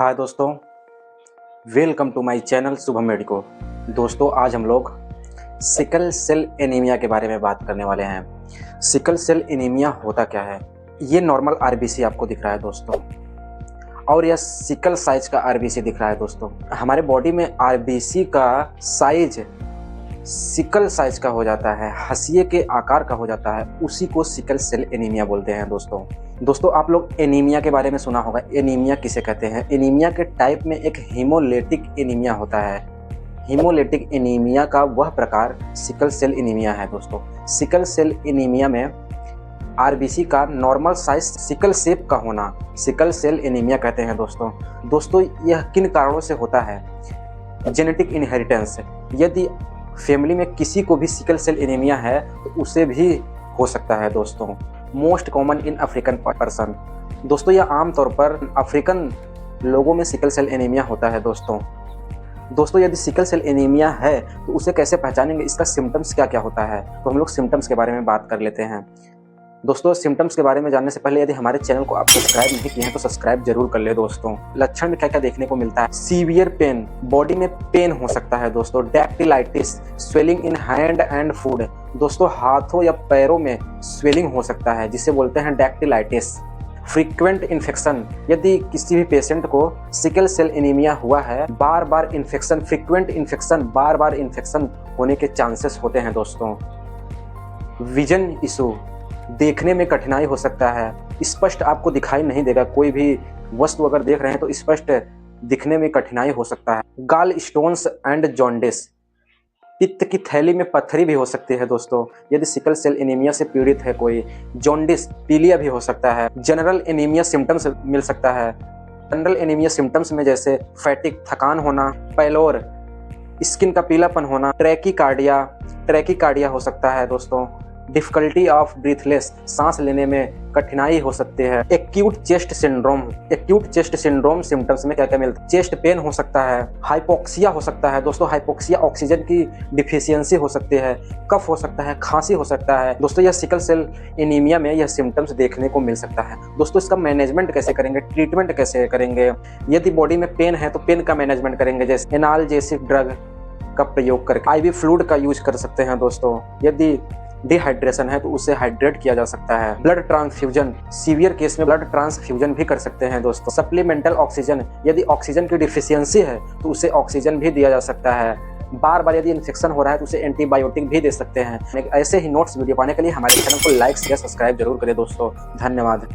हाय दोस्तों, welcome to my channel Shubham Medico. दोस्तों, आज हम लोग सिकल सेल एनीमिया के बारे में बात करने वाले हैं। सिकल सेल एनीमिया होता क्या है? ये नॉर्मल आरबीसी आपको दिख रहा है दोस्तों, और यह सिकल साइज का आरबीसी दिख रहा है दोस्तों। हमारे बॉडी में आरबीसी का साइज सिकल साइज का हो जाता है, हंसिए के आकार का हो जाता है, उसी को सिकल सेल एनीमिया बोलते हैं दोस्तों, आप लोग एनीमिया के बारे में सुना होगा। एनीमिया किसे कहते हैं? एनीमिया के टाइप में एक हीमोलिटिक एनीमिया होता है। हीमोलिटिक एनीमिया का वह प्रकार सिकल सेल एनीमिया है दोस्तों। सिकल सेल एनीमिया में आरबीसी का नॉर्मल साइज सिकल शेप का होना सिकल सेल एनीमिया कहते हैं दोस्तों, यह किन कारणों से होता है? Genetic inheritance. यदि फैमिली में किसी को भी सिकल सेल एनीमिया है तो उसे भी हो सकता है दोस्तों। Most common in African person. दोस्तों, यह आमतौर पर अफ्रीकन लोगों में सिकल सेल एनीमिया होता है दोस्तों, यदि सिकल सेल एनीमिया है तो उसे कैसे पहचानेंगे? इसका सिम्टम्स क्या क्या होता है? तो हम लोग सिम्टम्स के बारे में बात कर लेते हैं। दोस्तों, सिम्टम्स के बारे में जानने से पहले यदि हमारे चैनल को आप सब्सक्राइब नहीं किए हैं तो सब्सक्राइब जरूर कर ले दोस्तों। लक्षण में क्या क्या देखने को मिलता है? सीवियर पेन, बॉडी में पेन हो सकता है दोस्तों। Dactylitis, swelling in hand and food. दोस्तों, हाथों या पैरों में स्वेलिंग हो सकता है जिसे बोलते हैं डैक्टिलाइटिस। फ्रीक्वेंट इन्फेक्शन, यदि किसी भी पेशेंट को सिकल सेल एनीमिया हुआ है, बार बार इन्फेक्शन, फ्रीक्वेंट इन्फेक्शन, बार बार इन्फेक्शन होने के चांसेस होते हैं दोस्तों। विजन इशू, देखने में कठिनाई हो सकता है, स्पष्ट आपको दिखाई नहीं देगा। कोई भी वस्तु अगर देख रहे हैं तो स्पष्ट दिखने में कठिनाई हो सकता है। गाल स्टोन्स एंड जॉन्डिस, पित्त की थैली में पत्थरी भी हो सकती है दोस्तों, यदि सिकल सेल एनीमिया से पीड़ित है कोई। जॉन्डिस, पीलिया भी हो सकता है। जनरल एनीमिया सिम्टम्स मिल सकता है। जनरल एनीमिया सिम्टम्स में जैसे फैटिक, थकान होना, पैलोर, स्किन का पीलापन होना, ट्रैकीकार्डिया हो सकता है दोस्तों। डिफिकल्टी ऑफ ब्रीथलेस, सांस लेने में कठिनाई हो सकती है। एक्यूट चेस्ट सिंड्रोम सिम्टम्स में क्या क्या मिलता है? चेस्ट पेन हो सकता है, हाइपोक्सिया हो सकता है दोस्तों। हाइपोक्सिया ऑक्सीजन की डिफिशियंसी हो सकती है, कफ हो सकता है, खांसी हो सकता है दोस्तों। यह सिकल सेल एनीमिया में यह सिम्टम्स देखने को मिल सकता है दोस्तों। इसका मैनेजमेंट कैसे करेंगे, ट्रीटमेंट कैसे करेंगे? यदि बॉडी में पेन है तो पेन का मैनेजमेंट करेंगे, जैसे एनाल्जेसिक ड्रग का प्रयोग करके। आईवी फ्लूइड का यूज कर सकते हैं दोस्तों। यदि डिहाइड्रेशन है तो उसे हाइड्रेट किया जा सकता है। ब्लड ट्रांसफ्यूजन, सीवियर केस में ब्लड ट्रांसफ्यूजन भी कर सकते हैं दोस्तों। सप्लीमेंटल ऑक्सीजन, यदि ऑक्सीजन की डिफिशियंसी है तो उसे ऑक्सीजन भी दिया जा सकता है। बार बार यदि इन्फेक्शन हो रहा है तो उसे एंटीबायोटिक भी दे सकते हैं। ऐसे ही नोट्स वीडियो पाने के लिए हमारे चैनल को लाइक शेयर सब्सक्राइब जरूर करें दोस्तों। धन्यवाद।